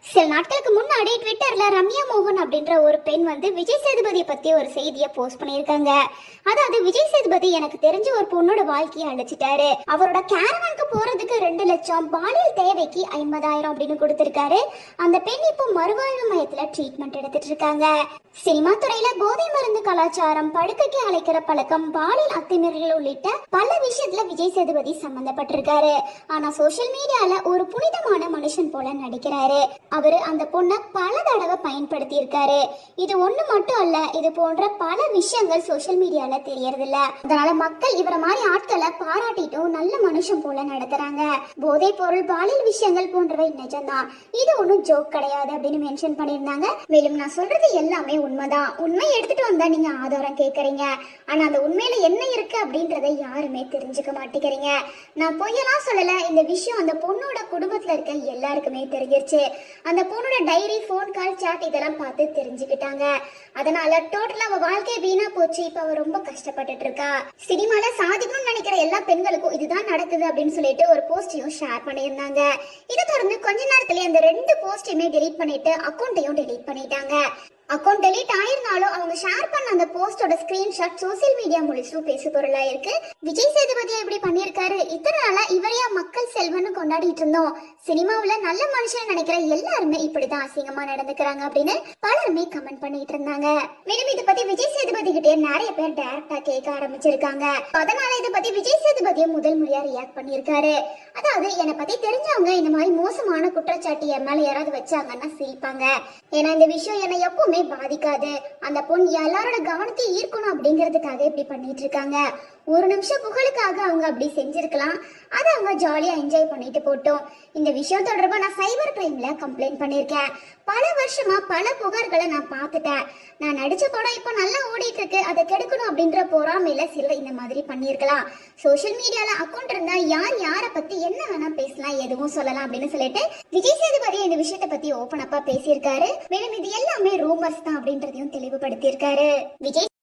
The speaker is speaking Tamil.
சில நாட்களுக்கு முன்னாடி ட்விட்டர்ல ரம்யா மோகன் அப்படின்ற ஒரு பெண் வந்து விஜய் சேதுபதி பத்தி ஒரு செய்தியை போஸ்ட் பண்ணியிருக்காங்க. அதாவது விஜய் சேதுபதி எனக்கு தெரிஞ்ச ஒரு பொண்ணோட வாழ்க்கையை அழைச்சிட்டாரு, அவரோட கேரவானுக்கு போறதுக்கு 2 லட்சம், பாலியல் தேவைக்கு 50,000 அப்படின்னு கொடுத்திருக்காரு. அந்த பெண் இப்போ மறுவாழ்வு மையத்துல ட்ரீட்மெண்ட் எடுத்துட்டு இருக்காங்க. சினிமா துறையில போதை மருந்து கலாச்சாரம், படுக்கைக்கு அழைக்கிற பழக்கம், பாலியல் அத்துமீறல்கள் உள்ளிட்ட பல விஷயத்துல விஜய் சேதுபதி சம்பந்தப்பட்டிருக்காரு. ஆனா சோசியல் மீடியால ஒரு புனிதமான மனுஷன் போல நடிக்கிறாரு. அவரு அந்த பொண்ணை பல தடவை பயன்படுத்தி இருக்காரு. இது ஒண்ணு மட்டும் அல்ல, இது போன்ற பல விஷயங்கள் சோசியல் மீடியால தெரியறது இல்ல. அதனால மக்கள் இவர மாதிரி ஆட்களை பாராட்டிட்டும் நல்ல மனுஷன் போல நடத்துறாங்க. போதை பொருள், பாலியல் விஷயங்கள் போன்றவை நிஜம்தான், இது ஒன்றும் ஜோக் கிடையாது அப்படின்னு மென்ஷன் பண்ணியிருந்தாங்க. மேலும் நான் சொல்றது எல்லாமே உண்மைதான். உண்மை எடுத்துட்டு வந்தா நீங்க ஆதாரம் கேட்கறீங்க, ஆனா அந்த உண்மையில என்ன இருக்கு அப்படின்றத யாருமே தெரிஞ்சுக்க மாட்டேங்கிறீங்க. நான் பொய்யெல்லாம் சொல்லல, இந்த விஷயம் அந்த பொண்ணோட குடும்பத்துல இருக்க எல்லாருக்குமே தெரிஞ்சிருச்சு. அந்த பொண்ணோட டைரி, போன் கால், சாட் இதெல்லாம் பார்த்து தெரிஞ்சுக்கிட்டாங்க. அதனால டோட்டலா அவ வாழ்க்கை வீணா போச்சு. இப்ப அவ ரொம்ப கஷ்டப்பட்டுட்டு இருக்கா. சினிமால சாதிக்கணும்னு நினைக்கிற எல்லா பெண்களுக்கும் இதுதான் நடக்குது அப்படின்னு சொல்லிட்டு ஒரு போஸ்டையும் ஷேர் பண்ணியிருந்தாங்க. இதை தொடர்ந்து கொஞ்ச நேரத்துல அந்த 2 போஸ்டையுமே டெலீட் பண்ணிட்டு அக்கௌண்ட்டையும் டெலீட் பண்ணிட்டாங்க. அக்கௌண்ட் டெலீட் ஆயிருந்தாலும் அவங்க ஷேர் பண்ண அந்த போஸ்டோட ஸ்கிரீன்ஷாட் சோசியல் மீடியா முழுசும் பேசு பொருளா இருக்கு. விஜய் சேதுபதியா இப்படி பண்ணியிருக்காரு, இத்தனை நாளா இவரையா மக்கள் செல்வன்னு கொண்டாடிட்டு இருந்தோம், சினிமாவுல நல்ல மனுஷன் நினைக்கிற எல்லாருமே இப்படிதான் அசிங்கமா நடந்துக்கிறாங்க அப்படின்னு பலருமே கமெண்ட் பண்ணிட்டு இருந்தாங்க. மேலும் இதை பத்தி விஜய் சேதுபதி கிட்டே நிறைய பேர் டைரக்டா கேட்க ஆரம்பிச்சிருக்காங்க. அதனால இதை பத்தி விஜய் சேதுபதியை முதல் முறையா ரியாக்ட் பண்ணியிருக்காரு. அதாவது என்னை பத்தி தெரிஞ்சவங்க இந்த மாதிரி மோசமான குற்றச்சாட்டு என் மேல யாராவது வச்சாங்கன்னா சிரிப்பாங்க. ஏன்னா இந்த விஷயம் என்னை எப்பவுமே பாதிக்காது. அந்த பொண்ணு எல்லாரோட கவனத்தை ஈர்க்கணும் அப்படிங்கிறதுக்காக இப்படி பண்ணிட்டு இருக்காங்க. ஒரு நிமிஷம் புகழுக்காக அவங்க அப்படி செஞ்சிருக்கலாம், அதை அவங்க ஜாலியா என்ஜாய் பண்ணிட்டு போட்டோம். இந்த விஷயம் தொடர்பா நான் சைபர் கிரைம்ல கம்ப்ளைண்ட் பண்ணியிருக்கேன். பல வருஷமா பல புகார்களை நான் பார்த்துட்டேன். நான் நடிச்ச படம் இப்போ நல்லா ஓடிட்டு இருக்கு, அதை கெடுக்கணும் அப்படின்ற பொறாமையில சிலர் இந்த மாதிரி பண்ணியிருக்கலாம். சோசியல் மீடியால அக்கௌண்ட் இருந்தா யார் யாரை பத்தி என்ன வேணா பேசலாம், எதுவும் சொல்லலாம் அப்படின்னு சொல்லிட்டு விஜய் சேதுபதி இந்த விஷயத்தை பத்தி ஓபன் அப்பா பேசியிருக்காரு. மேலும் இது எல்லாமே ரூமர்ஸ் தான் அப்படின்றதையும் தெளிவுபடுத்தியிருக்காரு. விஜய்